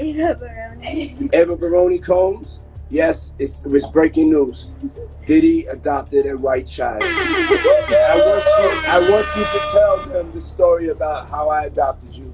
Ava Baroni. Eva Baroni Combs? Yes, it was breaking news. Diddy adopted a white child. I want you to tell them the story about how I adopted you.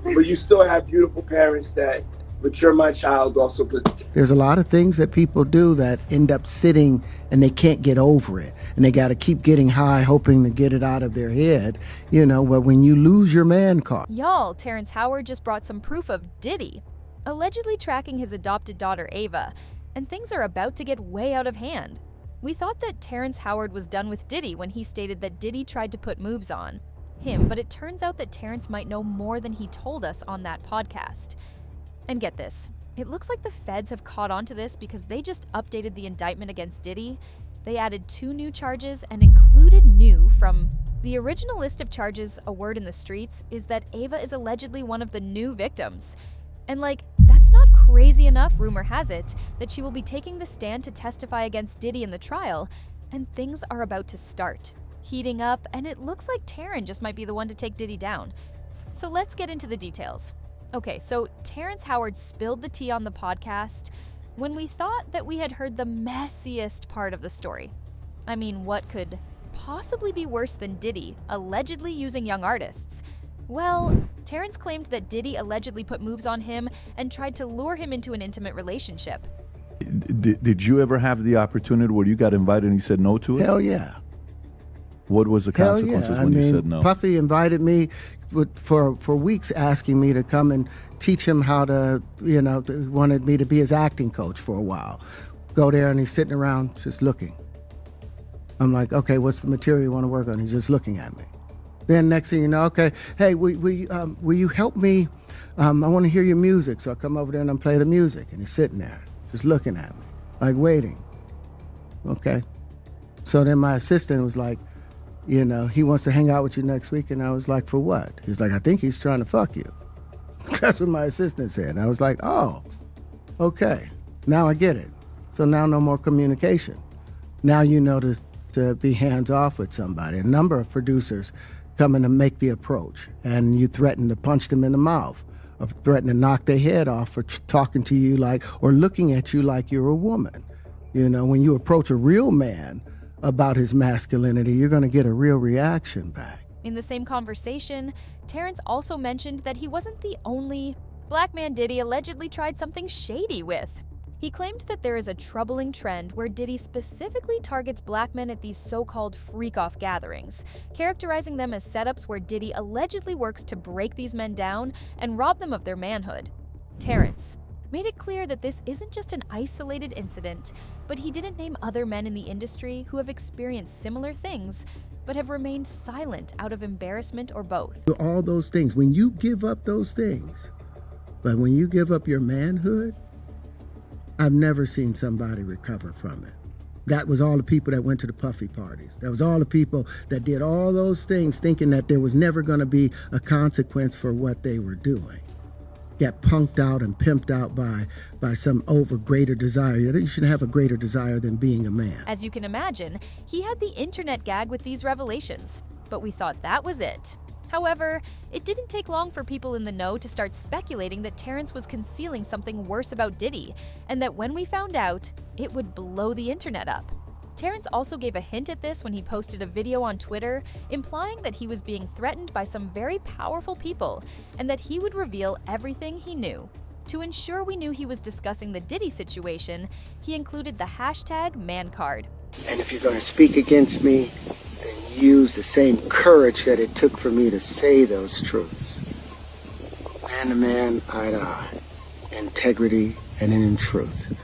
But you still have beautiful parents that, but you're my child also. There's a lot of things that people do that end up sitting and they can't get over it. And they got to keep getting high, hoping to get it out of their head. But when you lose your man card. Y'all, Terrence Howard just brought some proof of Diddy allegedly tracking his adopted daughter Ava, and things are about to get way out of hand. We thought that Terrence Howard was done with Diddy when he stated that Diddy tried to put moves on him, but it turns out that Terrence might know more than he told us on that podcast. And get this, it looks like the feds have caught on to this because they just updated the indictment against Diddy. They added 2 new charges and included new from the original list of charges. A word in the streets is that Ava is allegedly one of the new victims. And that's not crazy enough, rumor has it, that she will be taking the stand to testify against Diddy in the trial, and things are about to start heating up, and it looks like Terrence just might be the one to take Diddy down. So let's get into the details. Okay, so Terrence Howard spilled the tea on the podcast when we thought that we had heard the messiest part of the story. I mean, what could possibly be worse than Diddy allegedly using young artists? Well, Terrence claimed that Diddy allegedly put moves on him and tried to lure him into an intimate relationship. Did you ever have the opportunity where you got invited and you said no to it? Hell yeah. What was the consequences when you said no? Puffy invited me for weeks, asking me to come and teach him how to, wanted me to be his acting coach for a while. Go there and he's sitting around just looking. I'm like, okay, what's the material you want to work on? He's just looking at me. Then next thing you know, okay, hey, will you help me? I want to hear your music. So I come over there and I play the music. And he's sitting there just looking at me, like waiting. Okay. So then my assistant was like, he wants to hang out with you next week. And I was like, for what? He's like, I think he's trying to fuck you. That's what my assistant said. And I was like, oh, okay. Now I get it. So now no more communication. Now you know to be hands off with somebody. A number of producers come in to make the approach, and you threaten to punch them in the mouth, or threaten to knock their head off for talking to you or looking at you like you're a woman. When you approach a real man about his masculinity, you're going to get a real reaction back. In the same conversation, Terrence also mentioned that he wasn't the only black man Diddy allegedly tried something shady with. He claimed that there is a troubling trend where Diddy specifically targets black men at these so-called freak-off gatherings, characterizing them as setups where Diddy allegedly works to break these men down and rob them of their manhood. Terrence made it clear that this isn't just an isolated incident, but he didn't name other men in the industry who have experienced similar things but have remained silent out of embarrassment or both. All those things, when you give up those things, but when you give up your manhood, I've never seen somebody recover from it. That was all the people that went to the Puffy parties. That was all the people that did all those things thinking that there was never going to be a consequence for what they were doing. Get punked out and pimped out by some greater desire. You shouldn't have a greater desire than being a man. As you can imagine, he had the internet gag with these revelations, but we thought that was it. However, it didn't take long for people in the know to start speculating that Terrence was concealing something worse about Diddy, and that when we found out, it would blow the internet up. Terrence also gave a hint at this when he posted a video on Twitter, implying that he was being threatened by some very powerful people, and that he would reveal everything he knew. To ensure we knew he was discussing the Diddy situation, he included the #ManCard. And if you're going to speak against me, then use the same courage that it took for me to say those truths. Man to man, eye to eye, integrity and in truth.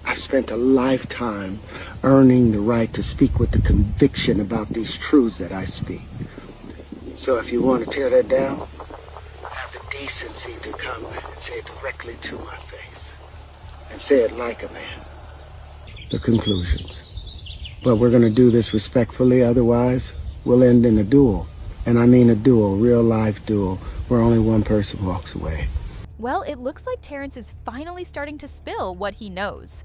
I've spent a lifetime earning the right to speak with the conviction about these truths that I speak. So if you want to tear that down, have the decency to come and say it directly to my face. And say it like a man. The conclusions. But we're going to do this respectfully, otherwise we'll end in a duel. And I mean a duel, real life duel, where only one person walks away. Well, it looks like Terrence is finally starting to spill what he knows.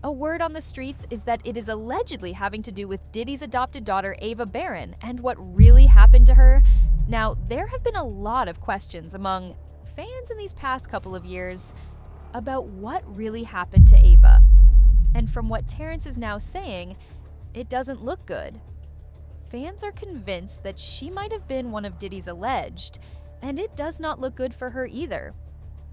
A word on the streets is that it is allegedly having to do with Diddy's adopted daughter Ava Barron and what really happened to her. Now, there have been a lot of questions among fans in these past couple of years about what really happened to Ava. And from what Terrence is now saying, it doesn't look good. Fans are convinced that she might have been one of Diddy's alleged, and it does not look good for her either.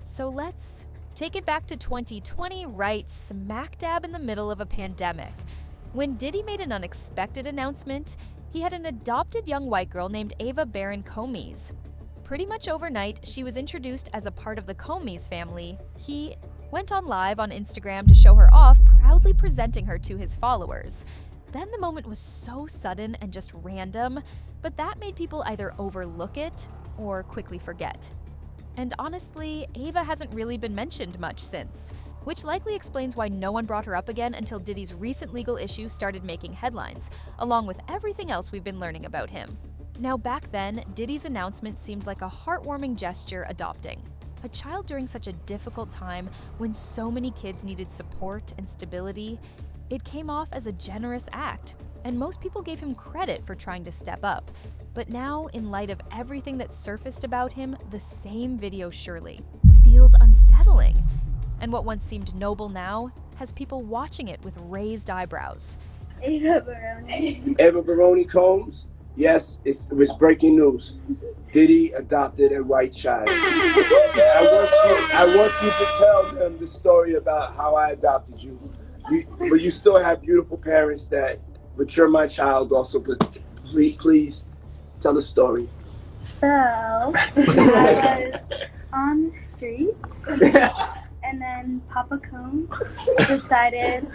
So let's take it back to 2020, right smack dab in the middle of a pandemic. When Diddy made an unexpected announcement, he had an adopted young white girl named Ava Baron Combs. Pretty much overnight, she was introduced as a part of the Combs family. He went on live on Instagram to show her off, proudly presenting her to his followers. Then the moment was so sudden and just random, but that made people either overlook it or quickly forget. And honestly, Ava hasn't really been mentioned much since, which likely explains why no one brought her up again until Diddy's recent legal issue started making headlines, along with everything else we've been learning about him. Now back then, Diddy's announcement seemed like a heartwarming gesture adopting a child during such a difficult time when so many kids needed support and stability. It came off as a generous act, and most people gave him credit for trying to step up. But now, in light of everything that surfaced about him, the same video surely feels unsettling. And what once seemed noble now has people watching it with raised eyebrows. Ava Baroni. Ava Baroni Combs? Yes, it was breaking news. Diddy adopted a white child. I want you to tell them the story about how I adopted you. But you still have beautiful parents but you're my child also. But please tell the story. So, I was on the streets, and then Papa Combs decided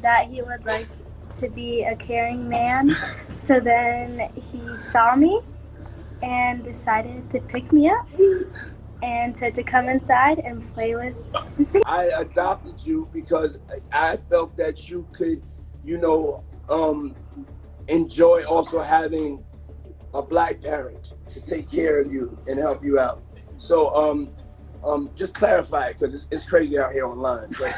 that he would like to be a caring man. So then he saw me and decided to pick me up and said to come inside and play with his baby. I adopted you because I felt that you could, enjoy also having a black parent to take care of you and help you out. So just clarify, because it's crazy out here online. So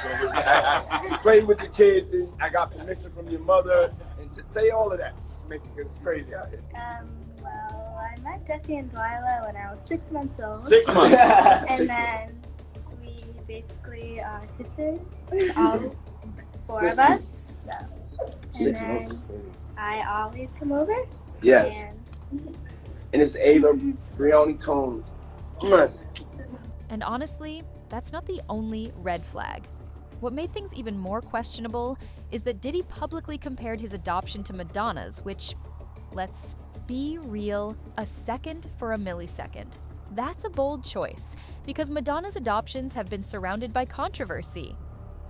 play with the kids, and I got permission from your mother, and say all of that. Just make it, because it's crazy out here. Well, I met Jesse and Delilah when I was 6 months old. 6 months. And then we basically are sisters, all four of us. So. And 6 months is crazy. I always come over. Yes. And it's Ava Baroni Combs. And honestly, that's not the only red flag. What made things even more questionable is that Diddy publicly compared his adoption to Madonna's, which, let's be real, a second for a millisecond. That's a bold choice, because Madonna's adoptions have been surrounded by controversy.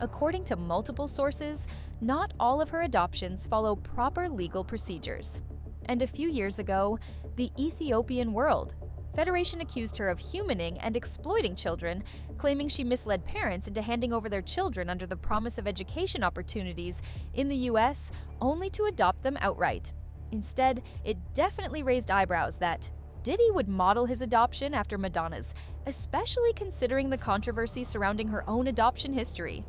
According to multiple sources, not all of her adoptions follow proper legal procedures. And a few years ago, the Ethiopian World Federation accused her of humaning and exploiting children, claiming she misled parents into handing over their children under the promise of education opportunities in the US, only to adopt them outright. Instead, it definitely raised eyebrows that Diddy would model his adoption after Madonna's, especially considering the controversy surrounding her own adoption history.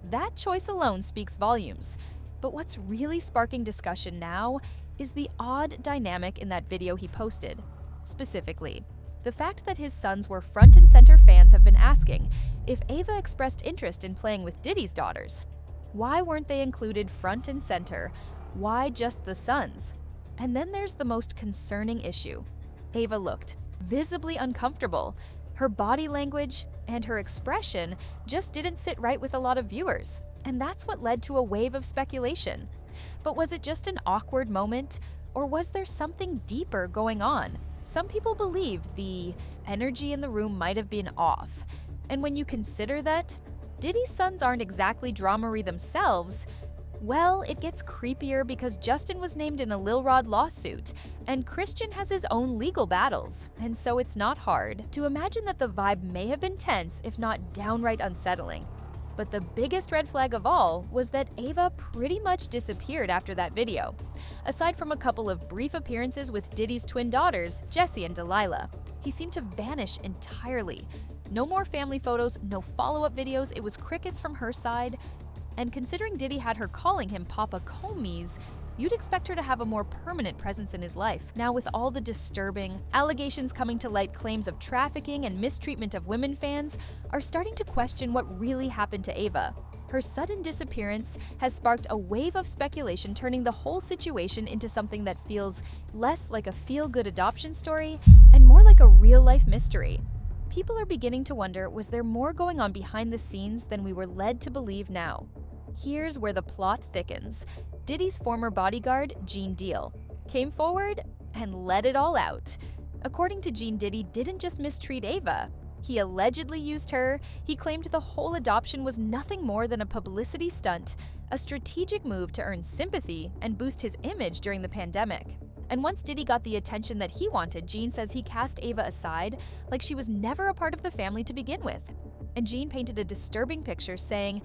That choice alone speaks volumes. But what's really sparking discussion now is the odd dynamic in that video he posted. Specifically, the fact that his sons were front and center. Fans have been asking if Ava expressed interest in playing with Diddy's daughters. Why weren't they included front and center? Why just the sons? And then there's the most concerning issue. Ava looked visibly uncomfortable. Her body language and her expression just didn't sit right with a lot of viewers, and that's what led to a wave of speculation. But was it just an awkward moment, or was there something deeper going on? Some people believe the energy in the room might have been off. And when you consider that Diddy's sons aren't exactly dramery themselves, well, it gets creepier because Justin was named in a Lil Rod lawsuit, and Christian has his own legal battles, and so it's not hard to imagine that the vibe may have been tense, if not downright unsettling. But the biggest red flag of all was that Ava pretty much disappeared after that video, aside from a couple of brief appearances with Diddy's twin daughters, Jessie and Delilah. He seemed to vanish entirely. No more family photos, no follow-up videos, it was crickets from her side. And considering Diddy had her calling him Papa Combs, You'd expect her to have a more permanent presence in his life. Now, with all the disturbing allegations coming to light, claims of trafficking and mistreatment of women, fans are starting to question what really happened to Ava. Her sudden disappearance has sparked a wave of speculation, turning the whole situation into something that feels less like a feel-good adoption story and more like a real-life mystery. People are beginning to wonder, was there more going on behind the scenes than we were led to believe now? Here's where the plot thickens. Diddy's former bodyguard, Gene Deal, came forward and let it all out. According to Gene, Diddy didn't just mistreat Ava. He allegedly used her. He claimed the whole adoption was nothing more than a publicity stunt, a strategic move to earn sympathy and boost his image during the pandemic. And once Diddy got the attention that he wanted, Gene says he cast Ava aside like she was never a part of the family to begin with. And Gene painted a disturbing picture, saying,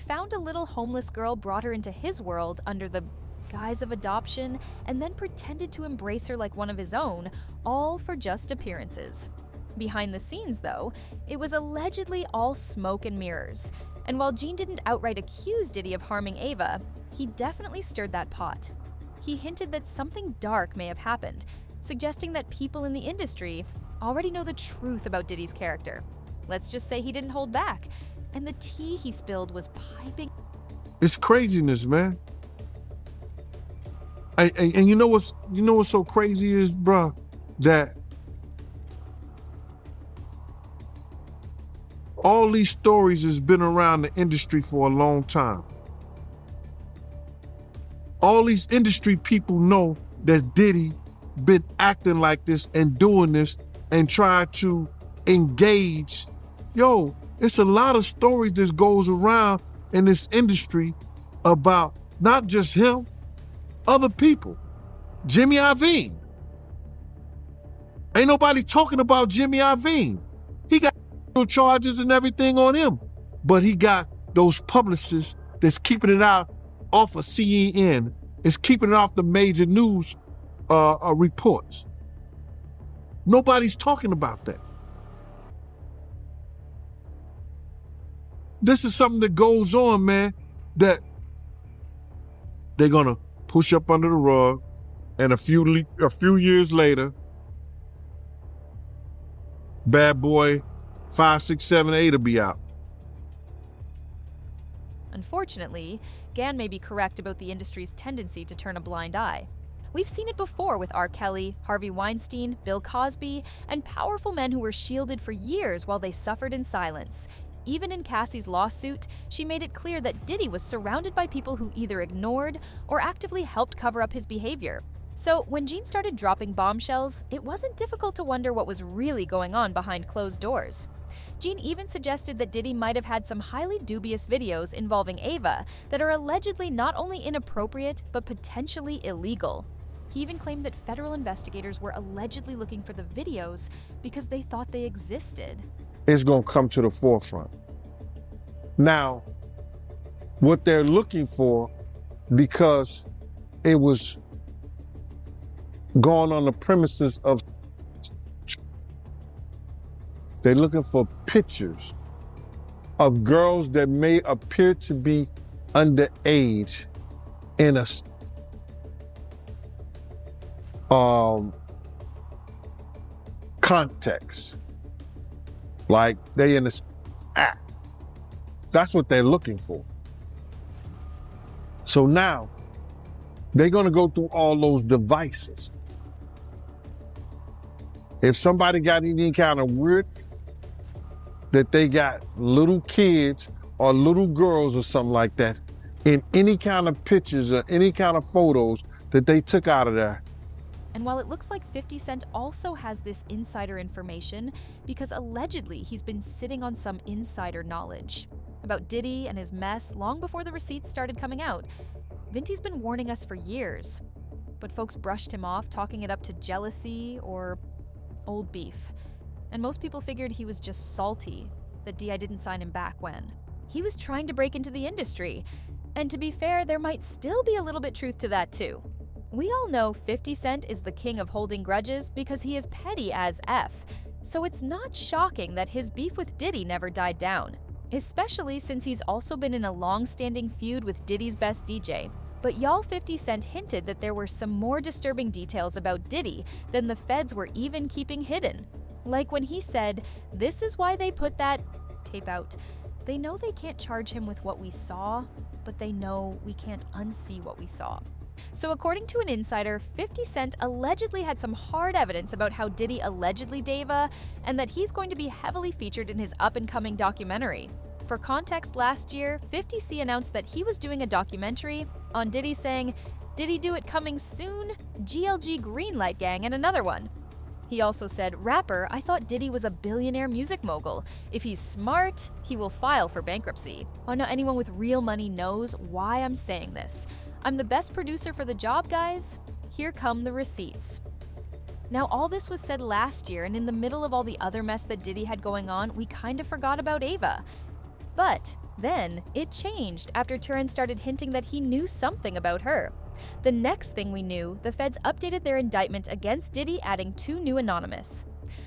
found a little homeless girl, brought her into his world under the guise of adoption, and then pretended to embrace her like one of his own, all for just appearances. Behind the scenes, though, it was allegedly all smoke and mirrors. And while Gene didn't outright accuse Diddy of harming Ava, he definitely stirred that pot. He hinted that something dark may have happened, suggesting that people in the industry already know the truth about Diddy's character. Let's just say he didn't hold back, and the tea he spilled was piping. It's craziness, man. And you know what's so crazy is, bruh, that all these stories has been around the industry for a long time. All these industry people know that Diddy been acting like this and doing this and trying to engage. Yo, it's a lot of stories that goes around in this industry about not just him, other people. Jimmy Iovine. Ain't nobody talking about Jimmy Iovine. He got charges and everything on him, but he got those publicists that's keeping it out off of CNN, is keeping it off the major news reports. Nobody's talking about that. This is something that goes on, man, that they're gonna push up under the rug, and a few years later, Bad Boy 5, 6, 7, 8 will be out. Unfortunately, Gann may be correct about the industry's tendency to turn a blind eye. We've seen it before with R. Kelly, Harvey Weinstein, Bill Cosby, and powerful men who were shielded for years while they suffered in silence. Even in Cassie's lawsuit, she made it clear that Diddy was surrounded by people who either ignored or actively helped cover up his behavior. So when Gene started dropping bombshells, it wasn't difficult to wonder what was really going on behind closed doors. Gene even suggested that Diddy might have had some highly dubious videos involving Ava that are allegedly not only inappropriate, but potentially illegal. He even claimed that federal investigators were allegedly looking for the videos because they thought they existed. It's gonna come to the forefront. Now, what they're looking for, because it was going on the premises of, they're looking for pictures of girls that may appear to be underage in a context. Like they in the act. That's what they're looking for. So now they're gonna go through all those devices. If somebody got any kind of weird that they got little kids or little girls or something like that in any kind of pictures or any kind of photos that they took out of there. And while it looks like 50 Cent also has this insider information because allegedly he's been sitting on some insider knowledge about Diddy and his mess long before the receipts started coming out, Vinty's been warning us for years. But folks brushed him off, talking it up to jealousy or old beef. And most people figured he was just salty that D.I. didn't sign him back when. He was trying to break into the industry. And to be fair, there might still be a little bit truth to that too. We all know 50 Cent is the king of holding grudges because he is petty as F. So it's not shocking that his beef with Diddy never died down, especially since he's also been in a long-standing feud with Diddy's best DJ. But y'all 50 Cent hinted that there were some more disturbing details about Diddy than the feds were even keeping hidden. Like when he said, "This is why they put that tape out. They know they can't charge him with what we saw, but they know we can't unsee what we saw." So according to an insider, 50 Cent allegedly had some hard evidence about how Diddy allegedly Dava, and that he's going to be heavily featured in his up-and-coming documentary. For context, last year, 50C announced that he was doing a documentary on Diddy, saying, "Diddy do it coming soon? GLG Greenlight Gang and another one." He also said, "Rapper, I thought Diddy was a billionaire music mogul. If he's smart, he will file for bankruptcy." Oh, now anyone with real money knows why I'm saying this. I'm the best producer for the job, guys. Here come the receipts. Now, all this was said last year, and in the middle of all the other mess that Diddy had going on, we kind of forgot about Ava. But then it changed after Terrence started hinting that he knew something about her. The next thing we knew, the feds updated their indictment against Diddy, adding 2 new anonymous.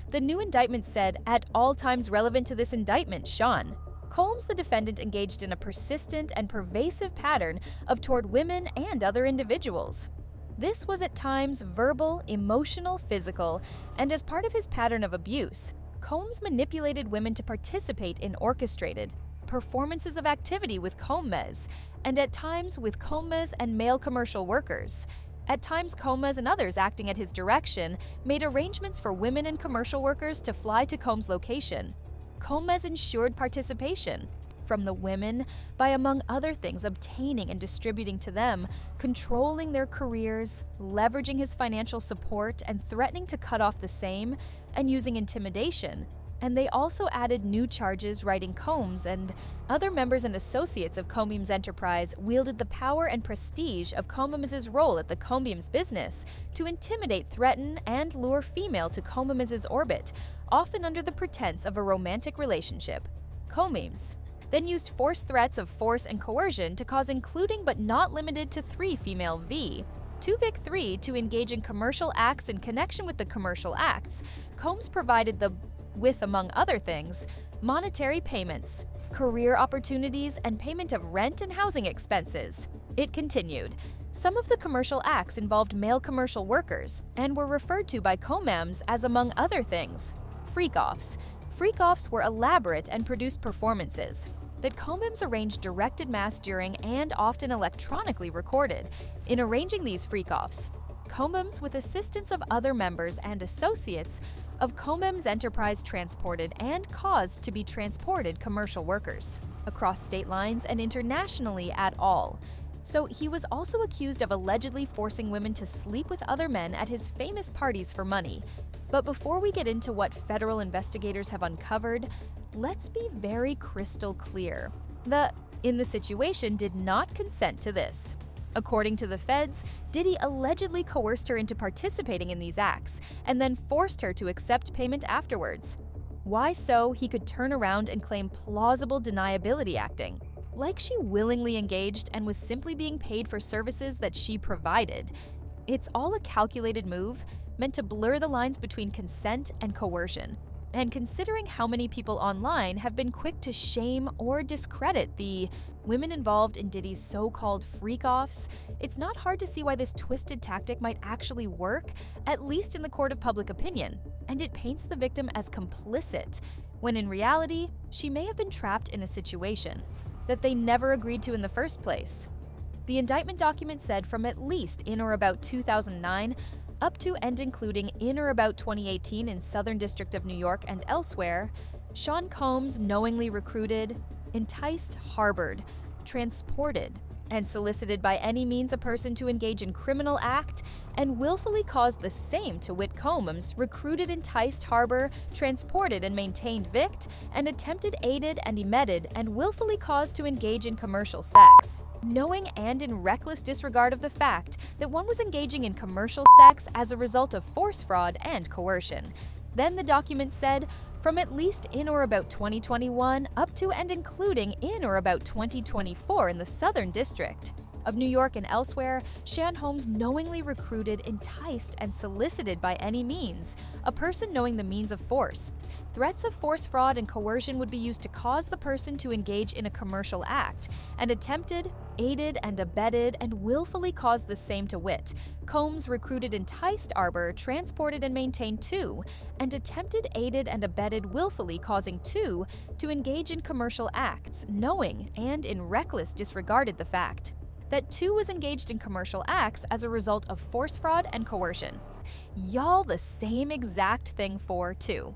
The new indictment said, "At all times relevant to this indictment, Sean." Combs, the defendant, engaged in a persistent and pervasive pattern of toward women and other individuals. This was at times verbal, emotional, physical, and as part of his pattern of abuse, Combs manipulated women to participate in orchestrated performances of activity with Combs, and at times with Combs and male commercial workers. At times, Combs and others acting at his direction made arrangements for women and commercial workers to fly to Combs' location. Combs ensured participation from the women by, among other things, obtaining and distributing to them, controlling their careers, leveraging his financial support, and threatening to cut off the same, and using intimidation. And they also added new charges, writing Combs and other members and associates of Combs Enterprise wielded the power and prestige of Combs' role at the Combs business to intimidate, threaten, and lure female to Combs' orbit, often under the pretense of a romantic relationship. Combs then used force threats of force and coercion to cause, including but not limited to 3 female V, 2 Vic 3 to engage in commercial acts in connection with the commercial acts. Combs provided with, among other things, monetary payments, career opportunities, and payment of rent and housing expenses. It continued. Some of the commercial acts involved male commercial workers and were referred to by Combs as, among other things, freak-offs. Freak-offs were elaborate and produced performances that Combs arranged directed mass during and often electronically recorded. In arranging these freak-offs, Combs, with assistance of other members and associates of Combs Enterprise, transported and caused to be transported commercial workers across state lines and internationally at all. So he was also accused of allegedly forcing women to sleep with other men at his famous parties for money. But before we get into what federal investigators have uncovered, let's be very crystal clear. In the situation did not consent to this. According to the feds, Diddy allegedly coerced her into participating in these acts and then forced her to accept payment afterwards. Why so he could turn around and claim plausible deniability acting, like she willingly engaged and was simply being paid for services that she provided. It's all a calculated move meant to blur the lines between consent and coercion. And considering how many people online have been quick to shame or discredit the women involved in Diddy's so-called freak-offs, it's not hard to see why this twisted tactic might actually work, at least in the court of public opinion, and it paints the victim as complicit, when in reality, she may have been trapped in a situation that they never agreed to in the first place. The indictment document said from at least in or about 2009, up to and including in or about 2018 in Southern District of New York and elsewhere, Sean Combs knowingly recruited, enticed, harbored, transported, and solicited by any means a person to engage in criminal act, and willfully caused the same to wit Combs recruited, enticed, harbor, transported, and maintained Vict, and attempted, aided, and emitted, and willfully caused to engage in commercial sex, knowing and in reckless disregard of the fact that one was engaging in commercial sex as a result of force fraud and coercion. Then the document said, from at least in or about 2021 up to and including in or about 2024 in the Southern District. of New York and elsewhere, Shan Holmes knowingly recruited, enticed, and solicited by any means a person knowing the means of force. Threats of force, fraud, and coercion would be used to cause the person to engage in a commercial act, and attempted, aided, and abetted, and willfully caused the same to wit. Combs recruited, enticed Arbor, transported, and maintained 2, and attempted, aided, and abetted, willfully causing 2 to engage in commercial acts, knowing and in reckless disregarded the fact that 2 was engaged in commercial acts as a result of force, fraud, and coercion. Y'all the same exact thing for 2.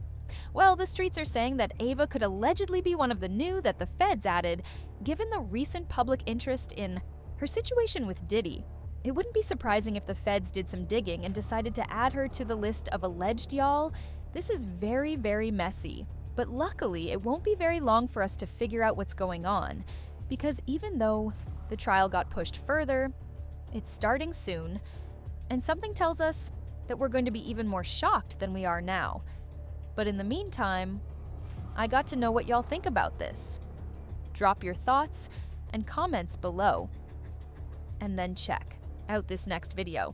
Well, the streets are saying that Ava could allegedly be one of the new that the feds added, given the recent public interest in her situation with Diddy. It wouldn't be surprising if the feds did some digging and decided to add her to the list of alleged y'all. This is very, very messy. But luckily, it won't be very long for us to figure out what's going on, because even though the trial got pushed further, it's starting soon, and something tells us that we're going to be even more shocked than we are now. But in the meantime, I got to know what y'all think about this. Drop your thoughts and comments below, and then check out this next video.